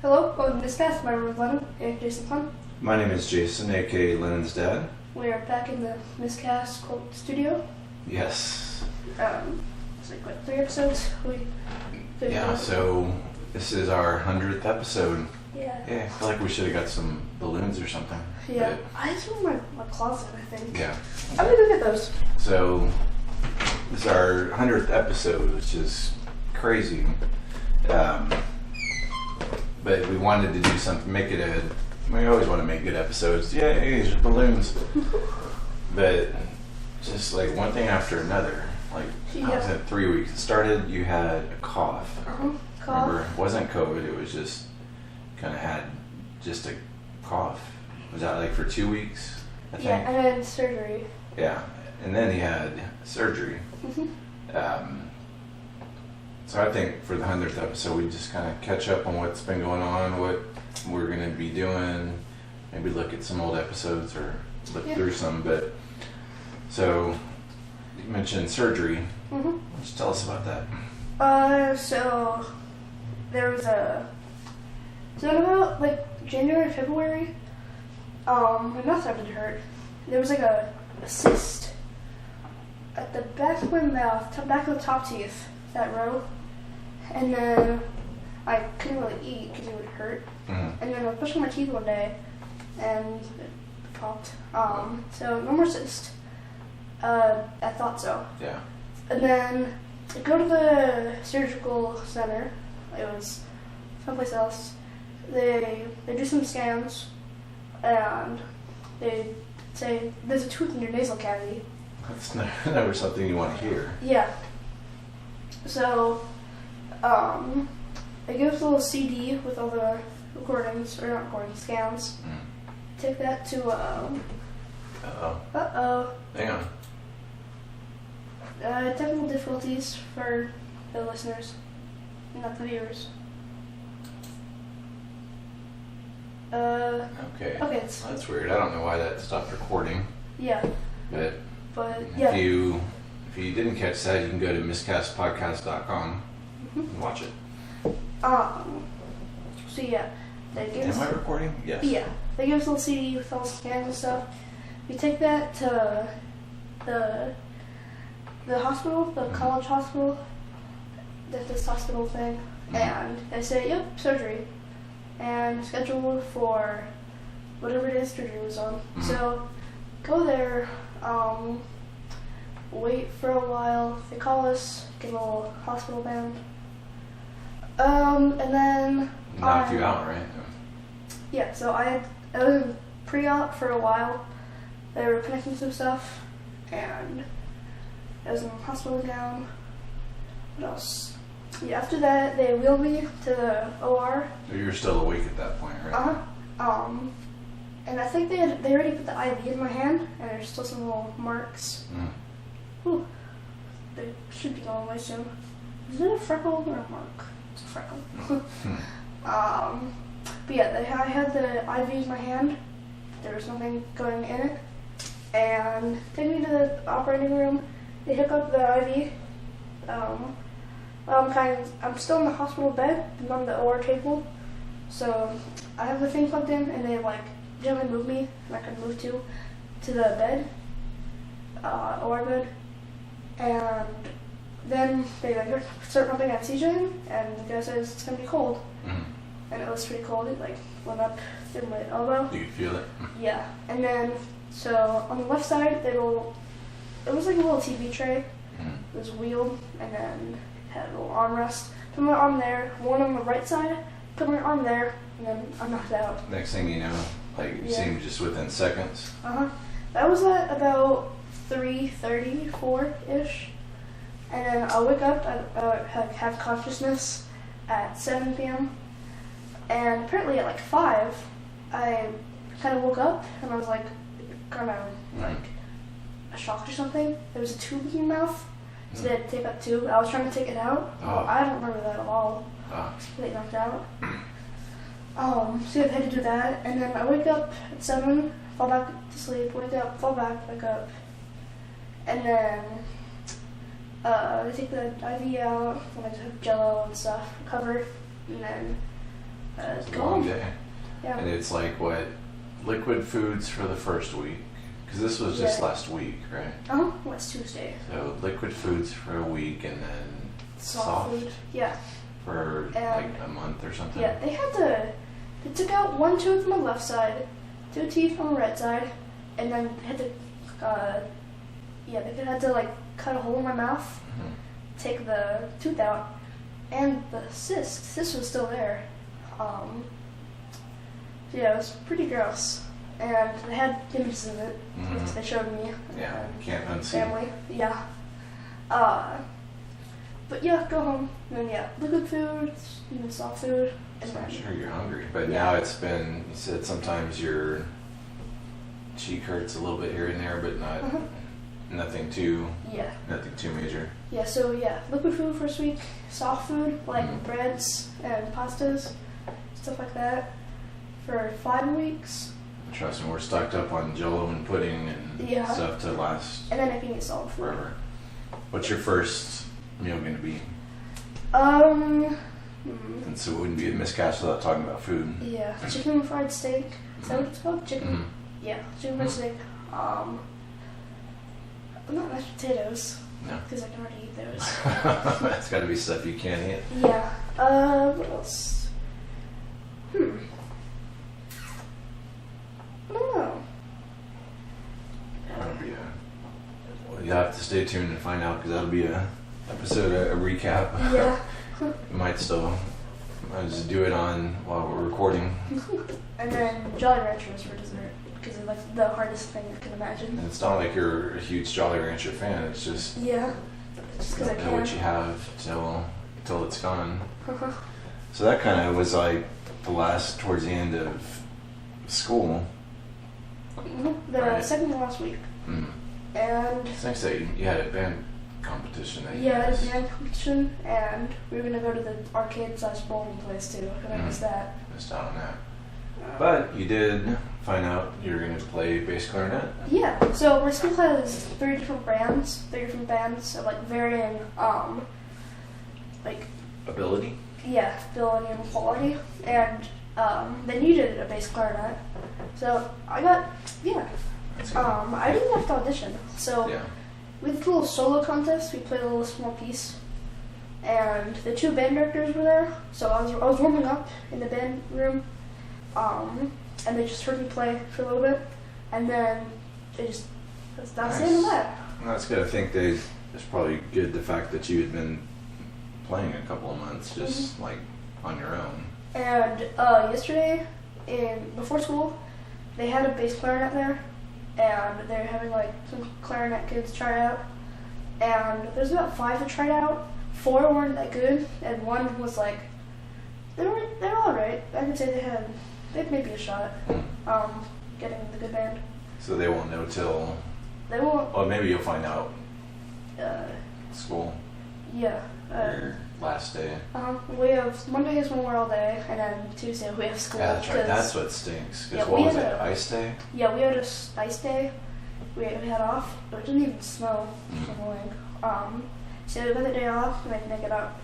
Hello, welcome to Miscast. My name is Lennon and Jason Hunt. My name is Jason, aka Lennon's dad. We are back in the Miscast studio. Yes. It's like, what, 3 episodes? So this is our 100th episode. Yeah. Yeah, I feel like we should have got some balloons or something. Yeah. I have some in my closet, I think. Yeah. I'm gonna go get those. So this is our 100th episode, which is crazy. But we wanted to do something, we always want to make good episodes. Yay, there's balloons. But just like one thing after another. Like, I was at 3 weeks. It started, you had a cough. Cough. Remember, it wasn't COVID, it was just kind of had just a cough. Was that like for 2 weeks, I think? Yeah, and then surgery. Yeah, and then he had surgery. So I think for the 100th episode, we just kind of catch up on what's been going on, what we're going to be doing, maybe look at some old episodes or look through some. But so you mentioned surgery. Just tell us about that. So there was so in about like January, February, my mouth started to hurt. There was like a cyst at the back of my mouth, back of the top teeth, that row. And then I couldn't really eat because it would hurt. And then I was brushing my teeth one day and it popped. So no more cyst. I thought so. Yeah. And then I go to the surgical center. It was someplace else. They do some scans and they say there's a tooth in your nasal cavity. That's never something you want to hear. Yeah. So, they give us a little CD with all the recordings, or not recordings, scans. Take that to, Hang on. Technical difficulties for the listeners, not the viewers. Okay. Okay. That's weird. I don't know why that stopped recording. Yeah. But yeah. If you didn't catch that, you can go to miscastpodcast.com and watch it. So yeah, they give Am I recording? Yes. Yeah, they give us a little CD with all the scans and stuff. We take that to the hospital, the college hospital, this hospital thing, and they say, yep, surgery, and scheduled for whatever it is surgery was on. So go there, wait for a while. They call us, get a little hospital band, and then Knocked you out, right? Yeah. So I was in pre-op for a while. They were connecting some stuff, and I was in the hospital gown. What else? Yeah. After that, they wheeled me to the OR. So you were still awake at that point, right? And I think they already put the IV in my hand, and there's still some little marks. Ooh, they should be going away soon. Is it a freckle or a mark? It's a freckle. But yeah, I had the IV in my hand. There was nothing going in it, and take me to the operating room. They hook up the IV. I'm still in the hospital bed, and on the OR table. So I have the thing plugged in, and they like gently move me, and I can move to the bed, OR bed, and then they like start pumping anesthesia in, and the guy says it's gonna be cold, and it was pretty cold. It like went up through my elbow. You could feel it? Yeah, and then so on the left side it was like a little TV tray. It was wheeled, and then had a little armrest. Put my arm there, one on the right side, put my arm there, and then I'm knocked out. Next thing you know, like it seemed just within seconds. That was at about 3:30, 4-ish. And then I wake up, I have consciousness at 7 p.m. And apparently at like 5, I kind of woke up and I was like, kind of like shocked or something. There was a tube in my mouth, so they had to take that tube. I was trying to take it out. I don't remember that at all. They knocked out. So I had to do that, and then I wake up at 7, fall back to sleep, wake up, fall back, wake up, and then they take the IV out, and I just have Jello and stuff, covered, and then It's a go long home. day. Yeah. And it's like what? Liquid foods for the first week. Because this was just Yeah. last week, right? What's Tuesday? So liquid foods for a week and then soft Food. Yeah. for like a month or something. Yeah, they took out one tooth on the left side, 2 teeth on the right side, and then had to, they had to like cut a hole in my mouth, take the tooth out, and the cyst was still there. Yeah, it was pretty gross. And they had images of it, which they showed me. Yeah, and can't unsee. family. Yeah. But yeah, go home. And then yeah, liquid food, soft food. And So I'm then, sure you're hungry, but now it's been, you said sometimes your cheek hurts a little bit here and there, but nothing too major. Yeah, so yeah, liquid food first week, soft food, like breads and pastas, stuff like that, for 5 weeks. Trust me, we're stocked up on Jell-O and pudding and stuff to last And then I can eat solid food. forever. What's your first meal going to be? And so it wouldn't be a miscast without talking about food. Yeah, chicken fried steak. Is that what it's called? Chicken? Yeah, chicken fried steak. Not mashed potatoes. No. Because I can already eat those. That's got to be stuff you can't eat. Yeah. What else? I don't know. That'll be well, you'll have to stay tuned and find out because that'll be a episode, a recap. Yeah. We might just do it on while we're recording. And then Jolly Ranchers for dessert because it's like the hardest thing I can imagine. And it's not like you're a huge Jolly Rancher fan. It's just Yeah. Just because I don't can. know what you have till it's gone. So that kind of was like towards the end of school. The Right. second to last week. And It's nice that you had a band competition. That you yeah, guys the band competition, and we were gonna go to the arcade/bowling place too. And I missed that. missed out on that. But you did find out you were going to play bass clarinet. Yeah. So our school has 3 different bands of like varying like Ability? ability and quality, and they needed a bass clarinet. So I got That's good. I didn't have to audition. So Yeah. we did a little solo contest. We played a little small piece, and the 2 band directors were there. So I was warming up in the band room, and they just heard me play for a little bit, and then that's the end of that. Well, that's good. I think it's probably good the fact that you had been playing a couple of months just like on your own. And yesterday, before school, they had a bass clarinet there, and they're having like some clarinet kids try out. And there's about 5 that tried out. 4 weren't that good, and 1 was like they're all right. I could say they'd maybe a shot getting the good band. So they won't know till. They won't. Well, maybe you'll find out. School. Yeah. Your last day. We have Monday is when we're all day, and then Tuesday we have school. Yeah, that's right. 'cause- That's what stinks. Because Yeah, what we was had it? Ice day? Yeah, we had a ice day. We had off, but it didn't even snow. Which was annoying. So we got the day off and I can make it up.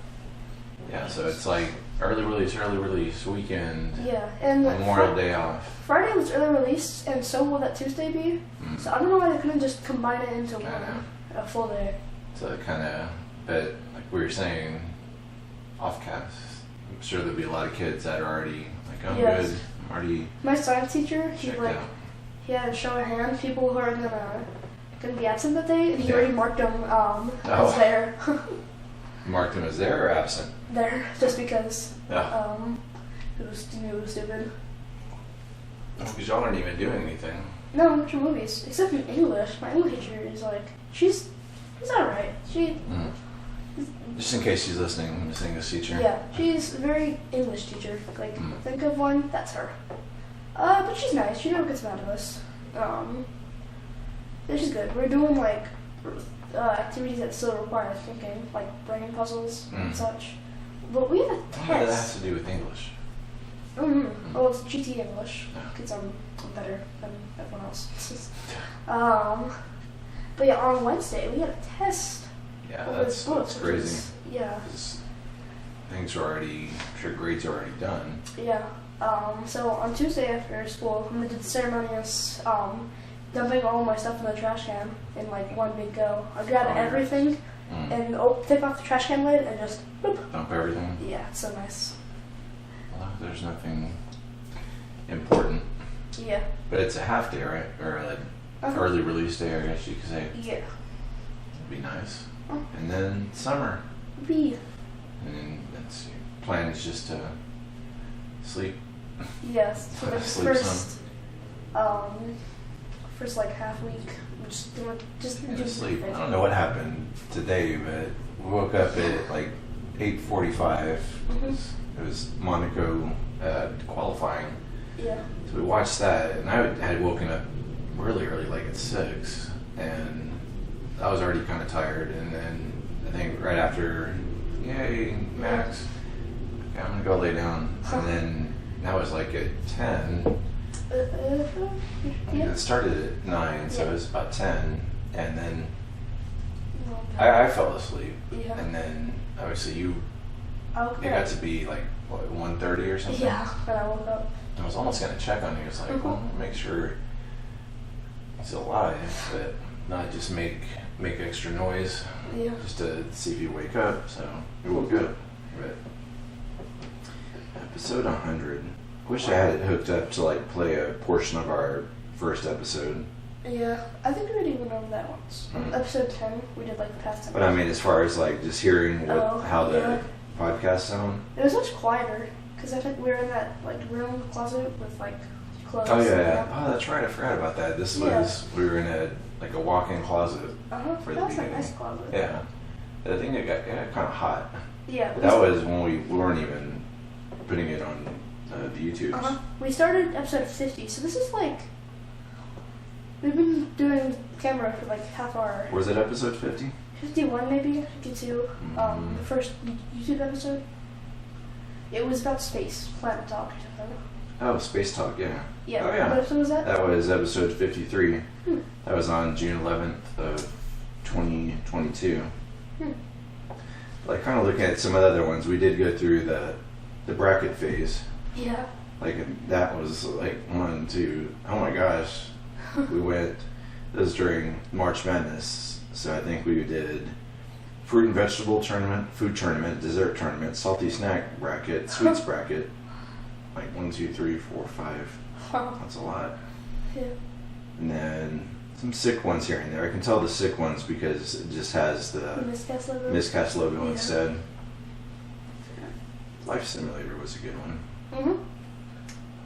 Yeah, so it's like early release weekend, Yeah, and Memorial Day off. Friday was early release, and so will that Tuesday be. So I don't know why they couldn't just combine it into a full day. So it kind of, but like we were saying, off-cast. I'm sure there'll be a lot of kids that are already like, I'm Yes. good. I'm already My science teacher, he checked like out. he had a show of hands people who are gonna be absent that day, and he already marked them as there. Marked him as there or absent? There, just because Yeah. it was stupid. Because y'all aren't even doing anything. No, I'm watching movies, except in English. My English teacher is like, she's alright. Just in case she's listening, Miss English teacher. Yeah, she's a very English teacher. Like, think of one, that's her. But she's nice. She never gets mad at us. Yeah, she's good. We're doing like activities that still require thinking, like brain puzzles and such. But we have a What does that have test. to do with English? Well, it's GT English because I'm better than everyone else. But yeah, on Wednesday we had a test. Yeah, over that's the books, which crazy. is- Yeah. things are already, I'm sure grades are already done. Yeah. So on Tuesday after school, I'm gonna do the ceremonious dumping all my stuff in the trash can in like one big go. I'll grab everything and take off the trash can lid and just boop. Dump everything? Yeah, it's so nice. Well, there's nothing important. Yeah. But it's a half day, right? Or an early release day, I guess you could say. Yeah. It'd be nice. And then summer. B. And then let's see. Plan is just to sleep. Yes. For the Sleep first like half week, I'm just do sleep. I don't know what happened today, but we woke up at like 8:45. It was Monaco qualifying. Yeah. So we watched that, and I had woken up really early, like at 6, and I was already kind of tired. And then I think right after, yay, Max, okay, I'm gonna go lay down. And then that was like at 10. Yeah. It started at 9, so it was about 10, and then Okay. I fell asleep. Yeah. And then obviously it Okay. got to be like what, 1:30 or something. Yeah. When I woke up. I was almost gonna check on you. It's like, well, make sure he's alive, but not just make extra noise, Yeah. just to see if you wake up. So we woke up. But episode 100. Wish I had it hooked up to like play a portion of our first episode. Yeah. I think we already went over that once. Episode 10, we did like the past 10. But I mean, as far as like just hearing how the podcast sound. It was much quieter because I think we were in that like room closet with like clothes. Oh yeah. Oh, that's right. I forgot about that. This was we were in a walk-in closet. For the That was a beginning. nice closet. Yeah. I think it got kind of hot. Yeah. That was when we weren't even putting it on the YouTubes. We started episode 50, so this is like we've been doing camera for like half hour. Was it episode 50? 51 maybe, 52. The first YouTube episode. It was about space, planet talk or something. Oh, Space Talk, yeah. Yeah. Oh, yeah. What episode was that? That was episode 53. That was on June 11th of 2022. Like, kind of looking at some of the other ones, we did go through the bracket phase. Yeah. Like, that was like 1, 2, oh my gosh. We went, it was during March Madness, so I think we did fruit and vegetable tournament, food tournament, dessert tournament, salty snack bracket, sweets bracket. Like 1, 2, 3, 4, 5. That's a lot. Yeah. And then some sick ones here and there. I can tell the sick ones because it just has the Miscast logo. Miscast logo instead. Life Simulator was a good one.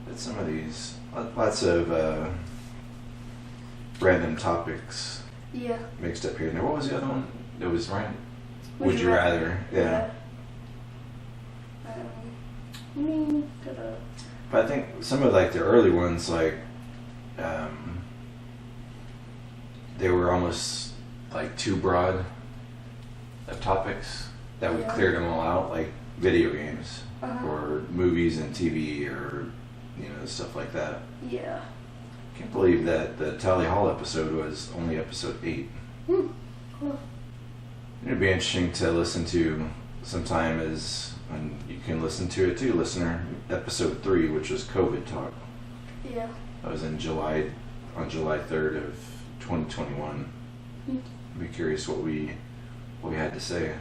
But some of these, lots of random topics mixed up here and there. What was the other one? It was random. Would you rather? Yeah. But I think some of like the early ones, like they were almost like too broad of topics that we cleared them all out, like video games or movies and TV or stuff like that. Yeah. Can't believe that the Tally Hall episode was only episode 8. Cool. It'd be interesting to listen to sometime, and you can listen to it too, listener. Episode 3, which was COVID talk. Yeah. That was on July 3rd of 2021. I'd be curious what we had to say.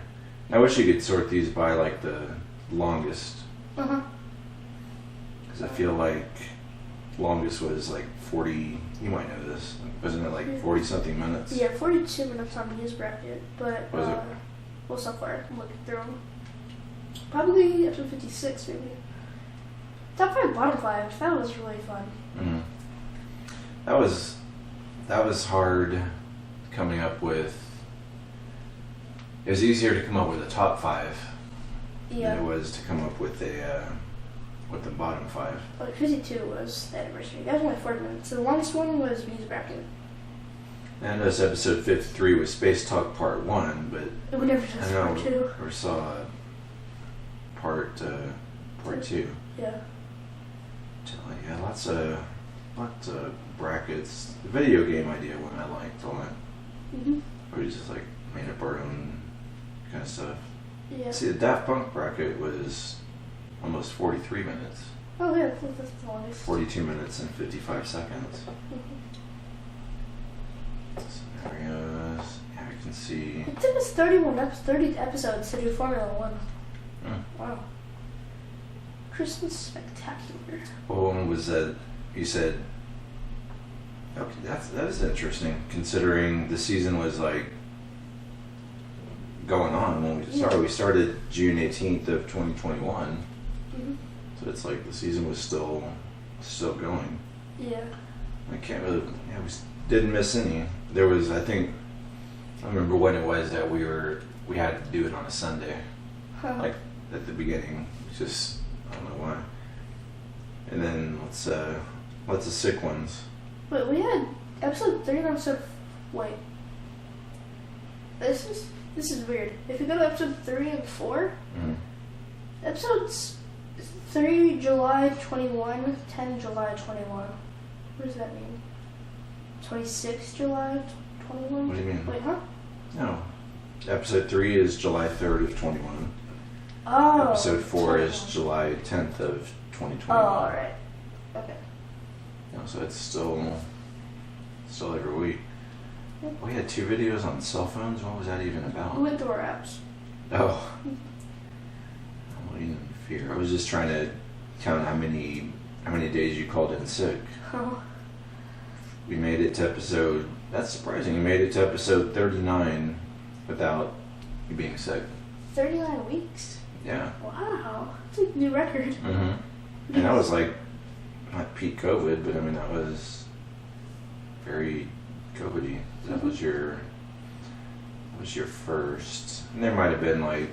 I wish you could sort these by like the longest. Because I feel like longest was like 40. You might know this. Wasn't it like 40 something minutes? Yeah, 42 minutes on the news bracket, but Was it? Well, so far I'm looking through them. Probably episode 56 maybe. Top 5, bottom 5. That was really fun. That was hard coming up with. It was easier to come up with a top 5 than it was to come up with the bottom 5. Like 52 was the anniversary. That was only 40 minutes. So the longest one was news bracket. And this episode 53 was Space Talk Part 1, but We never did part 2. Or saw part 2. Yeah. Yeah, lots of brackets. The video game idea one I liked a lot. We just like made up our own kind of stuff. Yeah. See, the Daft Punk bracket was almost 43 minutes. Oh yeah, that's the longest. 42 minutes and 55 seconds. Scenarios. Yeah, I can see. It took us 30 episodes to do Formula 1. Wow. Christmas Spectacular. Well, when was that? You said. Okay, that is interesting. Considering the season was like going on when we started. We started June 18th of 2021. So it's like the season was still going. Yeah. I can't really. Yeah, we didn't miss any. There was, I think, I remember when it was that we had to do it on a Sunday, like at the beginning. Just I don't know why. And then lots of sick ones. Wait, we had episode 3 and episode. Wait. This is weird. If you go to episode 3 and 4, episodes 3 July 21, 10 July 21. What does that mean? 26 July 21? What do you mean? Wait, huh? No. Episode 3 is July 3rd of 21. Oh. Episode 4 is July 10th of 2021. Oh, alright. Okay. So it's still every week. We had 2 videos on cell phones. What was that even about? We went through our apps. Oh. I wouldn't even fear. I was just trying to count how many days you called in sick. Oh. We made it to episode. That's surprising. You made it to episode 39 without you being sick. 39 weeks? Yeah. Wow. That's a new record. Mm-hmm. And that was like not peak COVID, but I mean that was very COVID-y. That was your first. And there might have been like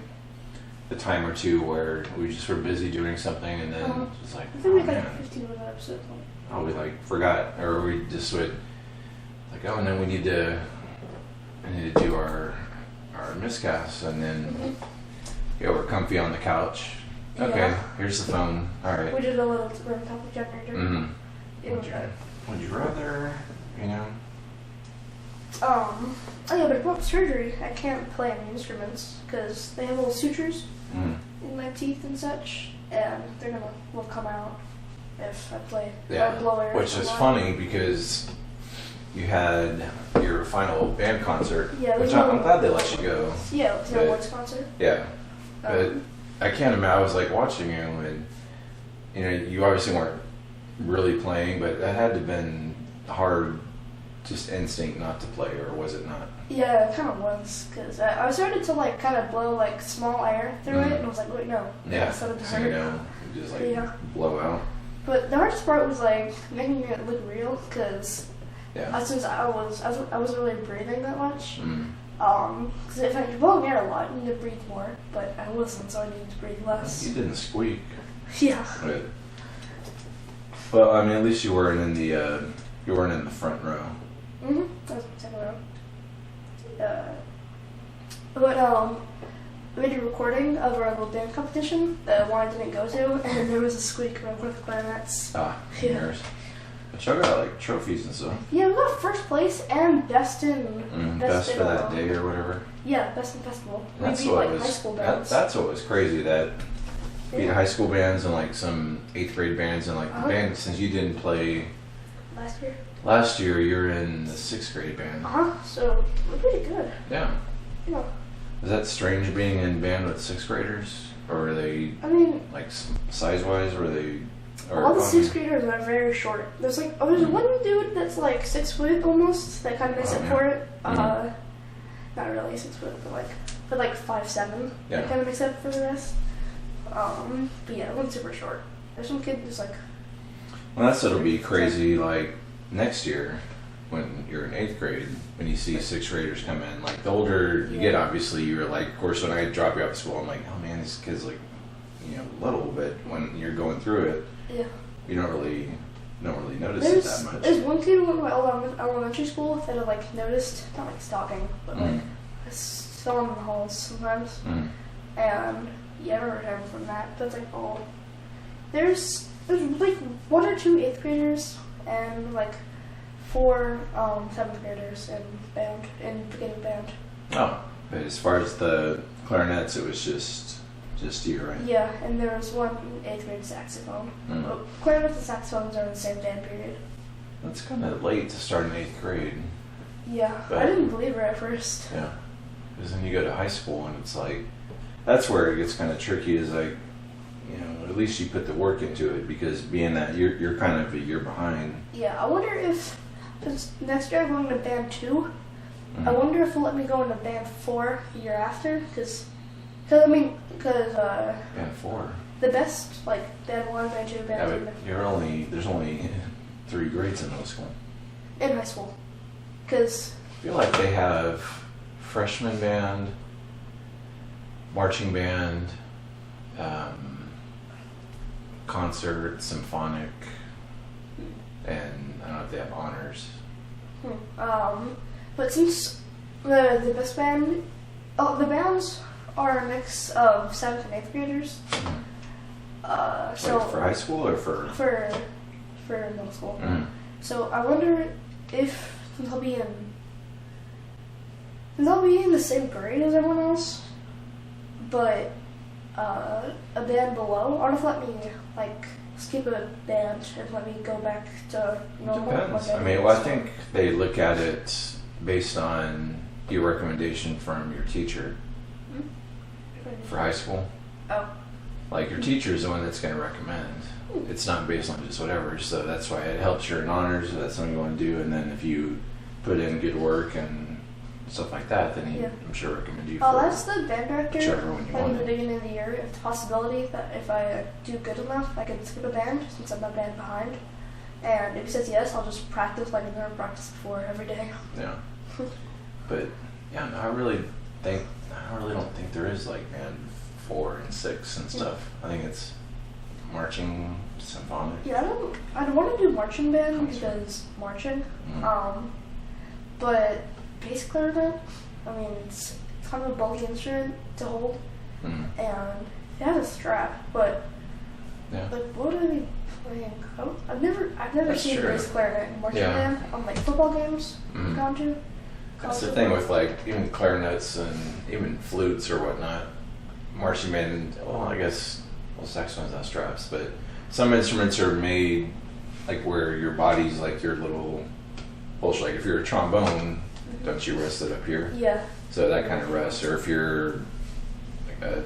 a time or two where we just were busy doing something, and then just like, I think we got like 15 minute episode. Oh, we like forgot, or we just would like, oh, and then I need to do our miscast, and then we're comfy on the couch. Okay, Yeah. Here's the phone. All right. We did a little topic generator. Would you rather, you know? Oh yeah, but about surgery, I can't play any instruments because they have little sutures in my teeth and such, and they're will come out if I play a blower. Which is funny because you had your final band concert, which I'm glad they let you go. Yeah, it was an awards concert. Yeah, but I can't imagine. I was like watching you, and you obviously weren't really playing, but that had to have been hard. Just instinct not to play, or was it not? Yeah, it kind of was, because I started to like kind of blow like small air through it, and I was like, wait, no. Yeah, so you just like blow out. But the hardest part was like making it look real, because since I wasn't really breathing that much. Because if you're blowing air a lot, you need to breathe more, but I wasn't, so I needed to breathe less. You didn't squeak. Yeah. But, well, I mean, at least you weren't in the front row. That was the second row. But we made a recording of our little band competition that one I didn't go to, and there was a squeak around one of the clarinets. Mirrors. But y'all got like trophies and stuff. Yeah, we got first place and best in best for that day or whatever. Yeah, best in festival. We That's beat what like high school bands. That's what was crazy. That beat high school bands and like some 8th grade bands, and like the band, since you didn't play last year, you're in the 6th grade band. So we're pretty good. Yeah. Yeah. Is that strange being in band with 6th graders, or are they? I mean, like size wise, or are they? All the 6th graders are very short. There's like there's one dude that's like 6 foot almost that kind of makes it for it. Not really 6 foot, but like 5'7". Yeah. That kind of makes up for the rest. But yeah, one's super short. There's some kid who's like. Well, that's what'll be crazy. Like next year, when you're in 8th grade, when you see 6th graders come in, like the older you get, obviously you're like, of course, when I drop you off at school, I'm like, oh man, these kids like, little. But when you're going through it, you don't really notice it that much. There's one kid who went to my old elementary school that I like noticed, not like stalking, but like I saw him in the halls sometimes, and I remember him from that. But it's like, there's like 1 or 2 8th graders and like 4 7th graders in beginning band. Oh, But as far as the clarinets, it was just you, right? Yeah, and there was one 8th grade saxophone. Mm. Well, clarinets and saxophones are in the same band period. That's kind of late to start in 8th grade. Yeah, But- I didn't believe her at first. Yeah. Because then you go to high school and it's like, that's where it gets kind of tricky is like, you know, at least you put the work into it because being that you're kind of a year behind. Yeah, I wonder if, since next year I'm going to band 2, Mhm. I wonder if they'll let me go into band 4 the year after, because Band 4. the best, like, band 1, band 2, Yeah, band but there's only 3 grades in middle school. 2 in high school. Because, I feel like they have freshman band, marching band, concert, symphonic, and I don't know if they have honors. but since the best band, the bands are a mix of 7th and 8th graders. So Like for high school or for? for middle school. Mhm. So I wonder if since I'll be in the same grade as everyone else, but a band below, or if let me like skip a band and let me go back to normal. Depends. like I mean, well, I think they look at it based on your recommendation from your teacher for high school. Oh. Like your teacher is the one that's going to recommend. It's not based on just whatever. So that's why it helps you're in honors if that's something you want to do. And then if you put in good work and stuff like that, then he, Yeah. I'm sure, recommend you I'll for ask the band director whichever one you like in the want. beginning of the year if the possibility that if I do good enough, I can skip a band since I'm a band behind. And if he says yes, I'll just practice like I've never practiced before every day. Yeah. But yeah, no, I really don't think there is like band 4 and 6 and stuff. I think it's marching, symphonic. Yeah, I don't want to do marching band Concert. because marching. Mm. But bass clarinet, I mean, it's kind of a bulky instrument to hold, Mm. and it has a strap. But Yeah. like, what are they playing? I've never That's seen true. bass clarinet and marching Yeah. band on like football games Mm. I've gone to. That's the thing with like even clarinets and even flutes or whatnot. Marching band, well, I guess, saxophones have straps, but some instruments are made like where your body's like your little bullshit. Like if you're a trombone, don't you rest it up here? Yeah. So that kind of rests. Or if you're like a,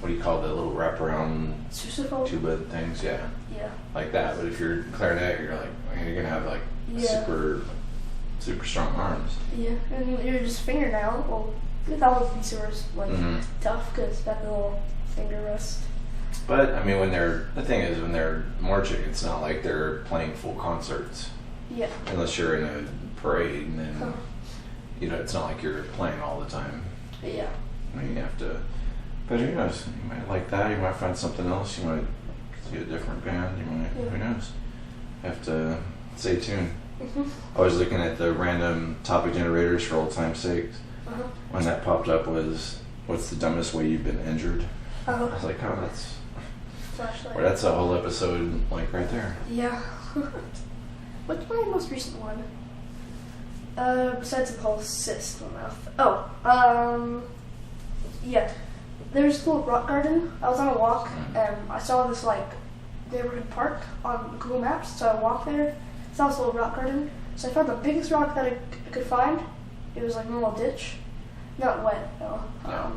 what do you call the little wraparound Sousaphone. tuba things? Yeah, Yeah. like that. But if you're clarinet, you're like, man, you're gonna have like Yeah. super strong arms. Yeah, and your just fingernail. Well, that would be sort of like Mhm. tough because that little finger rest. But I mean, when they're marching, it's not like they're playing full concerts Yeah. unless you're in a parade, and then Huh. you know it's not like you're playing all the time. Yeah. I mean, you have to. But who knows? You might like that. You might find something else. You might see a different band. You might. Yeah. Who knows? Have to stay tuned. Mhm. I was looking at the random topic generators for old time's sake. Uh-huh. When that popped up was, what's the dumbest way you've been injured? I Uh-huh. was like, oh, that's. Flashlight. Well, that's a whole episode, like right there. Yeah. What's my most recent one? Besides the whole cyst in my mouth. Oh, yeah. There's a little rock garden. I was on a walk and I saw this like neighborhood park on Google Maps. So I walked there, saw this little rock garden. So I found the biggest rock that I could find. It was like a little ditch, not wet though. Yeah.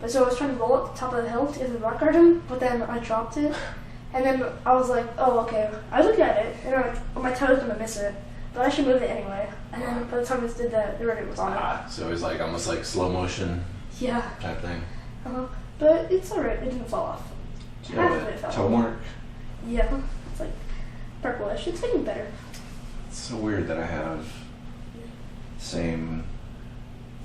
But so I was trying to roll up the top of the hill to get to the rock garden, but then I dropped it. And then I was like, oh, okay. I looked at it, and I'm like, oh, my toe's gonna miss it. But I should move it anyway. And then by the time I did that, the ribbon was on it. So it was like almost like slow motion Yeah. type thing. But it's alright, it didn't fall off. Yeah, Half of it fell toe off. mark. Yeah. It's like purplish. It's getting better. It's so weird that I have same.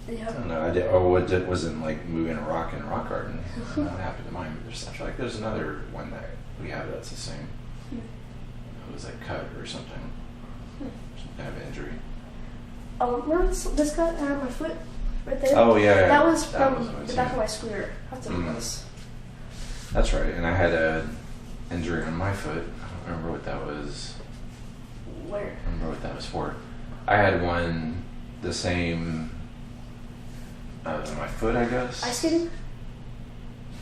I Yeah. don't know. It wasn't like moving a rock in a rock garden. That happened to mine. But I feel like there's another one that we have that's the same. It was like cut or something. Some kind of injury. Remember this cut on my foot? Right there? Oh yeah. That was from what I the seen. back of my scooter. That's what Mhm. it was. That's right. And I had a injury on my foot. I don't remember what that was. Where? I don't remember what that was for. I had one the same. My foot, I guess. Ice skating?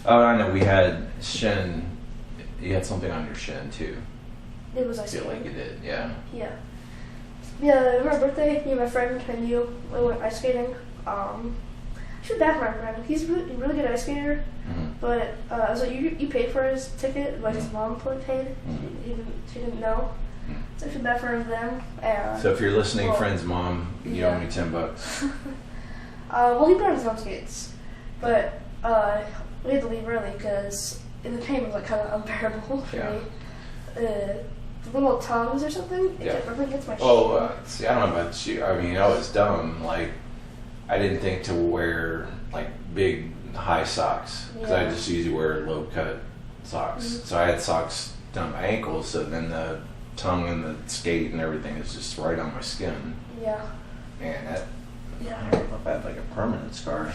Oh, I know. We had shin. You had something on your shin too. It was I ice feel skating. like you did. Yeah. Yeah. Yeah, on my birthday, me and my friend and you, we went ice skating. I feel bad for my friend. He's a really good ice skater, but so you paid for his ticket, but his mom paid. She didn't know. So I feel bad for them. So if you're listening, well, friend's mom, you owe me $10. Well, he brought his own skates, but we had to leave early because the pain was like kind of unbearable for me. The little tongues or something, it kept rubbing against my shin. See, I don't know about you. I mean, I was dumb. Like, I didn't think to wear like big high socks because I just usually wear low cut socks. So I had socks down my ankles, so then the tongue and the skate and everything is just right on my skin. Yeah. Man, I don't know if I had like a permanent scar.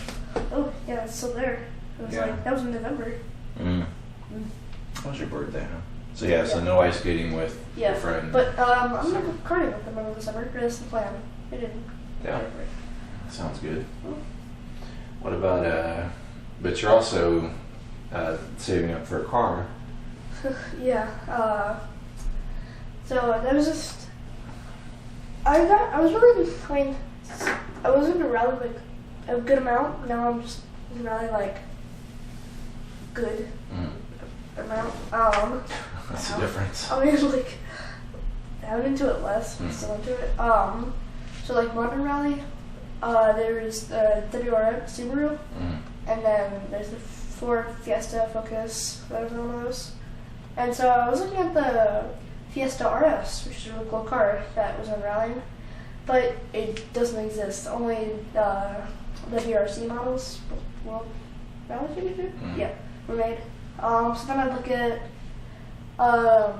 Oh, yeah, it's still there. It was like, that was in November. That was your birthday, huh? So so no ice skating with your friend. But I'm going to go karting with them over the summer. That's the plan. I didn't. Yeah. Sounds good. What about, but you're also saving up for a car. Yeah. So that was just, I was in a rally like a good amount. Now I'm just in a rally like good amount. What's the difference? I mean, like, I'm into it less, but still into it. So like modern rally, there's the WRX Subaru, and then there's the Ford Fiesta, Focus, whatever one of those. And so I was looking at the Fiesta RS, which is a really cool car that was in rallying, but it doesn't exist. Only the WRC models, World Rally Championship, were made. So then I look at I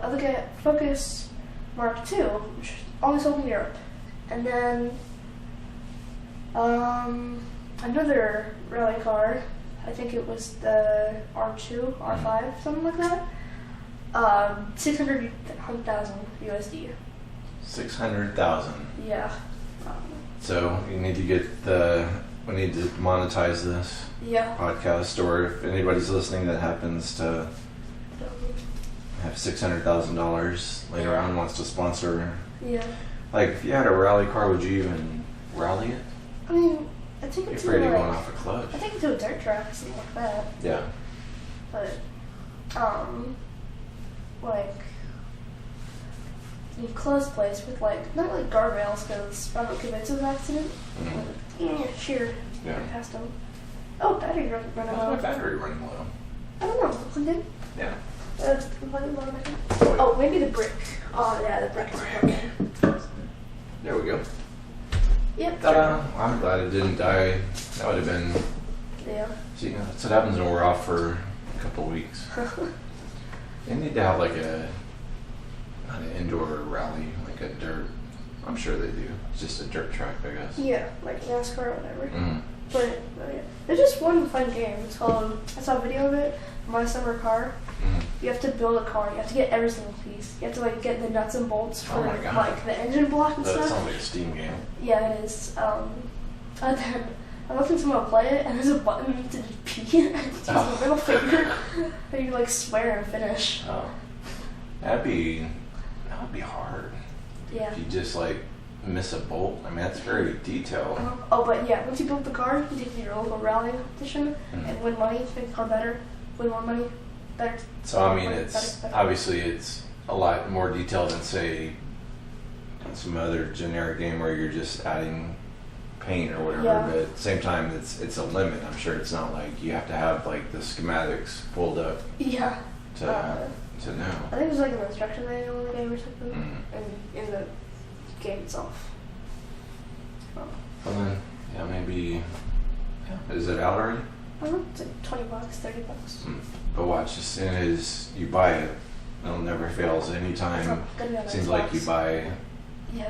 look at Focus Mark II, which is only sold in Europe, and then another rally car. I think it was the R2, R5, something like that. 600,000 USD. 600,000. Yeah. So you need to we need to monetize this podcast, or if anybody's listening that happens to have $600,000 later on wants to sponsor. Yeah. Like if you had a rally car, would you even rally it? I mean, I think it's afraid of going off a clutch. I think to a dirt track or something like that. Yeah. But like in close place with like not like guardrails because I don't convince it was an accident. Sheer past them. Oh, battery running low. low. My battery running low. I don't know. Plugged in. Yeah. Oh, maybe the brick. Oh yeah, the brick is broken. There we go. Yep. Ta-da. I'm glad it didn't die. That would have been. Yeah. See, that's what happens when we're off for a couple weeks. They need to have like not an indoor rally, like a dirt. I'm sure they do. It's just a dirt track, I guess. Yeah, like NASCAR or whatever. But there's just one fun game. It's called. I saw a video of it. My Summer Car. You have to build a car. You have to get every single piece. You have to like get the nuts and bolts for like the engine block and stuff. That sounds like a Steam game. Yeah, it is. And then I'm watching someone play it, and there's a button to just pee, and just a middle finger, and you like swear and finish. Oh, that would be hard. Yeah. If you just like miss a bolt, I mean that's very detailed. Oh, but yeah, once you build the car, you take your local rally competition and win money, make the car better, win more money, better. So I mean, it's obviously it's a lot more detailed than say some other generic game where you're just adding paint or whatever. Yeah. But at the same time, it's a limit. I'm sure it's not like you have to have like the schematics pulled up. Yeah. To know. I think there's like an instruction manual in the game or something, and in the game itself. Well then, maybe. Yeah. Is it out already? I don't know, it's like $20, $30. But watch, as soon as you buy it, it'll never fails. Anytime it seems like you buy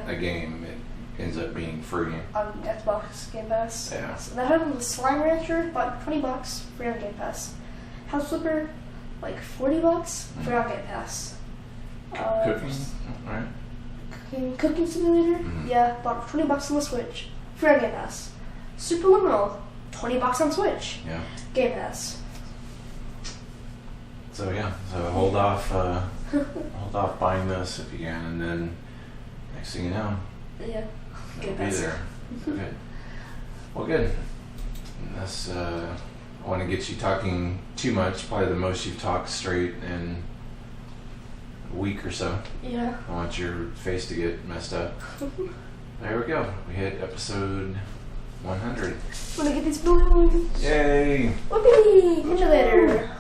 a game, it ends up being free. On Xbox Game Pass. Yeah. So that happened with Slime Rancher, bought $20, free on Game Pass. House Flipper, like $40, free on Game Pass. Cooking, right? Cooking Simulator, yeah, bought $20 on the Switch, free Game Pass. Superliminal, $20 on Switch. Yeah. Game Pass. So hold off buying this if you can, and then next thing you know, Yeah. it'll be there. Okay. Well, good. That's I want to get you talking too much. Probably the most you've talked straight in a week or so. Yeah. I want your face to get messed up. There we go. We hit episode 100. Wanna get these balloons? Yay! Whoopee! Catch you later.